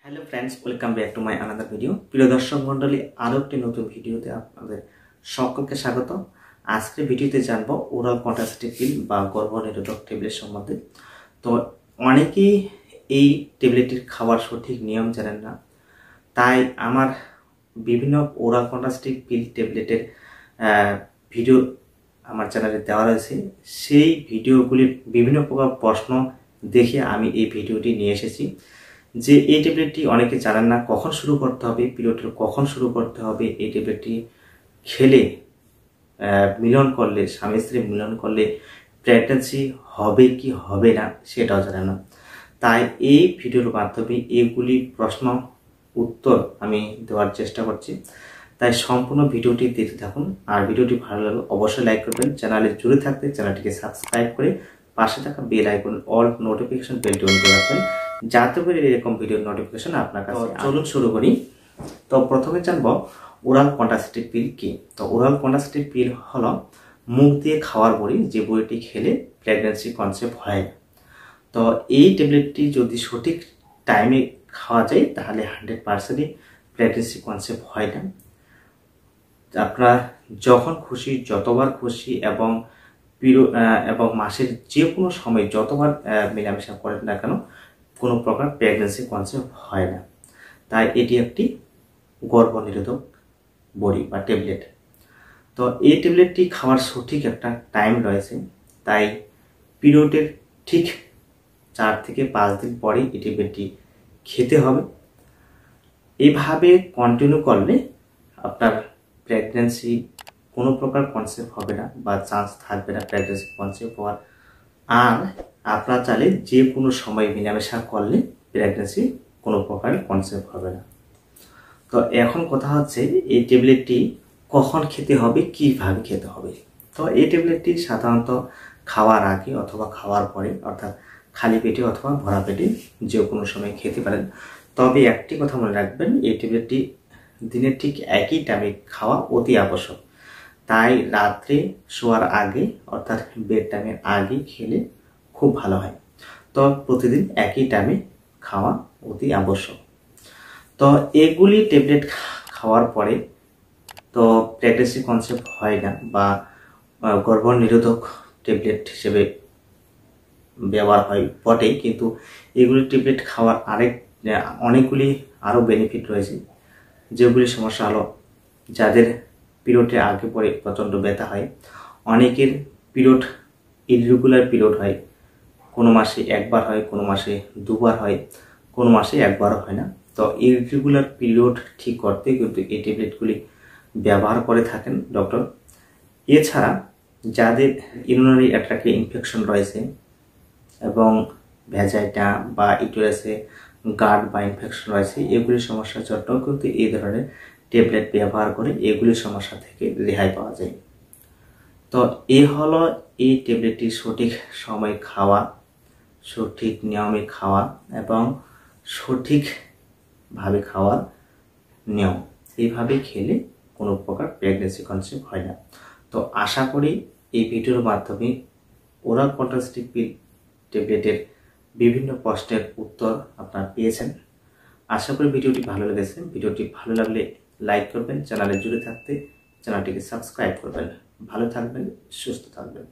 Hello friends, welcome back to my another video. প্রিয় দর্শক মণ্ডলী, আরও একটি নতুন ভিডিওতে আপনাদের সকলকে স্বাগত। আজকের ভিডিওতে জানবো ওরাল কন্ট্রাসেপ্টিভ পিল বা গর্ভনিরোধক ট্যাবলেট সম্বন্ধে। তো অনেকেই এই ট্যাবলেটটির খাওয়ার সঠিক নিয়ম জানেন না, তাই আমার বিভিন্ন ওরাল কন্ট্রাসেপ্টিভ পিল ট্যাবলেটের ভিডিও আমার চ্যানেলে দেওয়া রয়েছে। সেই ভিডিওগুলির বিভিন্ন প্রকার প্রশ্ন দেখে আমি এই ভিডিওটি নিয়ে এসেছি যে এই ট্যাবলেটটি অনেকে জানেন না কখন শুরু করতে হবে, পিরিয়ডের কখন শুরু করতে হবে, এই ট্যাবলেটটি খেলে মিলন করলে, স্বামী স্ত্রী মিলন করলে প্রেগন্যান্সি হবে কি হবে না সেটাও জানেন না। তাই এই ভিডিওর মাধ্যমে এইগুলি প্রশ্ন উত্তর আমি দেওয়ার চেষ্টা করছি। তাই সম্পূর্ণ ভিডিওটি দেখতে থাকুন। আর ভিডিওটি ভালো লাগলে অবশ্যই লাইক করবেন। চ্যানেলে জুড়ে থাকতে চ্যানেলটিকে সাবস্ক্রাইব করে পাশে থাকা বেল আইকন অল নোটিফিকেশন বেলটি অন করে রাখবেন, যাতে করে এরকম ভিডিওর নোটিফিকেশন আপনার কাছে। চলুন শুরু করি। তো প্রথমে জানবো ওরাল কন্ট্রাসেপ্টিভ পিল কি। তো ওরাল কন্ট্রাসেপ্টিভ পিল হলো মুখ দিয়ে খাওয়ার বড়ি, যে বড়িটি খেলে প্রেগন্যান্সি কনসেপ্ট হয় না। তো এই ট্যাবলেটটি যদি সঠিক টাইমে খাওয়া যায় তাহলে 100%ই প্রেগন্যান্সি কনসেপ্ট হয় না। আপনারা যখন খুশি, যতবার খুশি এবং মাসের যে কোনো সময় যতবার মেলামেশা করেন না কেন কোনো প্রকার প্রেগন্যান্সি কনসেপ্ট হয় না। তাই এটি একটি গর্ভনিরোধক বড়ি বা ট্যাবলেট। তো এই ট্যাবলেটটি খাওয়ার সঠিক একটা টাইম রয়েছে, তাই পিরিয়ডের ঠিক 4 থেকে 5 দিন পরে এই ট্যাবলেটটি খেতে হবে। এইভাবে কন্টিনিউ করলে আপনার প্রেগন্যান্সি কোনো প্রকার কনসেপ্ট হবে না বা চান্স থাকবে না প্রেগন্যান্সি কনসেপ্ট হওয়ার। আর আপনার চাইলে যে কোনো সময় মেলামেশা করলে প্রেগন্যান্সি কোনো প্রকার কনসেপ্ট হবে না। তো এখন কথা হচ্ছে এই ট্যাবলেটটি কখন খেতে হবে, কিভাবে খেতে হবে। তো এই ট্যাবলেটটি সাধারণত খাওয়ার আগে অথবা খাওয়ার পরে, অর্থাৎ খালি পেটে অথবা ভরা পেটে যে কোনো সময় খেতে পারেন। তবে একটি কথা মনে রাখবেন, এই ট্যাবলেটটি দিনের ঠিক একই টাইমে খাওয়া অতি আবশ্যক। তাই রাত্রে শোয়ার আগে অর্থাৎ বেড টাইমের আগে খেলে খুব ভালো হয়। তো প্রতিদিন একই টাইমে খাওয়া অতি আবশ্যক। তো এগুলি ট্যাবলেট খাওয়ার পরে তো প্রেগন্যান্সি কনসেপ্ট হয় না বা গর্ভনিরোধক ট্যাবলেট হিসেবে ব্যবহার হয় বটে, কিন্তু এগুলি ট্যাবলেট খাওয়ার অনেকগুলি আরও বেনিফিট রয়েছে। যেগুলি সমস্যা হলো, যাদের পিরিয়ডের আগে পরে প্রচণ্ড ব্যথা হয়, অনেকের পিরিয়ড ইররেগুলার পিরিয়ড হয়, কোনো মাসে একবার হয়, কোনো মাসে দুবার হয়, কোনো মাসে একবারও হয় না। তো ইররেগুলার পিরিয়ড ঠিক করতে কিন্তু এই ট্যাবলেটগুলি ব্যবহার করে থাকেন ডক্টর। এছাড়া যাদের ইউরিনারি ট্র্যাক্টে ইনফেকশন রয়েছে এবং ভ্যাজাইটা বা ইউটেরাসে গার্ড বা ইনফেকশন রয়েছে, এগুলির সমস্যার জন্য কিন্তু এই ধরনের ট্যাবলেট ব্যবহার করে এগুলির সমস্যা থেকে রেহাই পাওয়া যায়। তো এই হলো এই ট্যাবলেটটি সঠিক সময় খাওয়া, সঠিক নিয়মে খাওয়া এবং সঠিকভাবে খাওয়ার নিয়ম। এইভাবে খেলে কোনো প্রকার প্রেগন্যান্সি কনসেপ্ট হয় না। তো আশা করি এই ভিডিওর মাধ্যমে ওরাল কন্ট্রাসেপ্টিভ পিল ট্যাবলেটের বিভিন্ন প্রশ্নের উত্তর আপনারা পেয়েছেন। আশা করি ভিডিওটি ভালো লেগেছে। ভিডিওটি ভালো লাগলে লাইক করবেন, চ্যানেলে জুড়ে থাকতে চ্যানেলটিকে সাবস্ক্রাইব করবেন। ভালো থাকবেন, সুস্থ থাকবেন।